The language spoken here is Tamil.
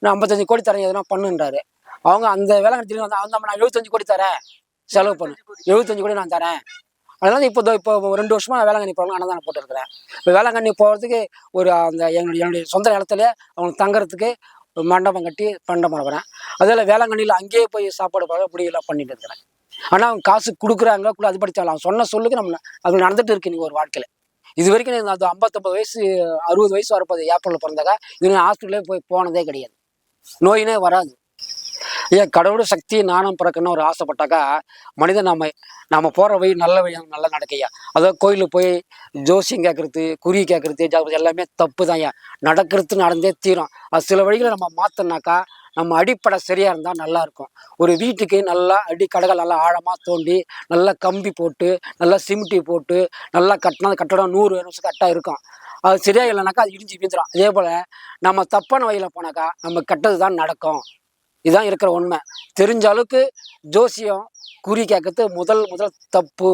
நான் 55 கோடி தரேன் எதுனா பண்ணுன்றாரு. அவங்க அந்த வேளாங்கண்ணி வந்து அவங்க நான் 75 கோடி தரேன் செலவு பண்ணு, 75 கோடி நான் தரேன். அதனால இப்போ 2 வருஷமா வேளாங்கண்ணி போகணும் அன்னதானம் போட்டுருக்கிறேன். இப்போ வேளாங்கண்ணி போகிறதுக்கு ஒரு அந்த என்னுடைய சொந்த இடத்துல அவங்க தங்குறதுக்கு மண்டபம் கட்டி மண்டபம் இருக்கிறேன். அதில் வேளாங்கண்ணியில் அங்கேயே போய் சாப்பாடு போக முடியலாம் பண்ணிட்டு இருக்கிறேன். ஆனால் அவங்க காசு கொடுக்குறாங்க கூட அது படித்தாலும் அவன் சொன்ன சொல்லுக்கு நம்ம அது நடந்துட்டு இருக்கு நீ ஒரு வாழ்க்கையில். இது வரைக்கும் அது 59 வயசு 60 வயசு வரப்போது ஏப்ரலில் பிறந்தாக்கா இது நான் ஹாஸ்பிட்டலே போனதே கிடையாது. நோயினே வராது. ஏன் கடவுளோட சக்தி நானும் பிறக்கணும்னு ஒரு ஆசைப்பட்டாக்கா மனிதன் நம்ம போகிற வழி நல்ல வழி நல்லா நடக்கையா. அதாவது கோயிலுக்கு போய் ஜோசியம் கேட்கறது, குறி கேட்கறது எல்லாமே தப்பு தான். ஏன் நடக்கிறது நடந்தே தீரும். அது சில வழிகளை நம்ம மாற்றினாக்கா நம்ம அடிப்படை சரியாக இருந்தால் நல்லாயிருக்கும். ஒரு வீட்டுக்கு நல்லா கடகள் நல்லா ஆழமாக தோண்டி நல்லா கம்பி போட்டு நல்லா சிமெண்டி போட்டு நல்லா கட்டினா கட்டடம் 100 வருஷம் கரெக்டாக இருக்கும். அது சரியாக இல்லைனாக்கா அது இடிஞ்சு வீழ்ந்துடும். அதே போல் நம்ம தப்பான வழியில் போனாக்கா நம்ம கெட்டது தான் நடக்கும். இதுதான் இருக்கிற உண்மை. தெரிஞ்ச அளவுக்கு ஜோசியம் குறி கேட்கறது முதல் தப்பு.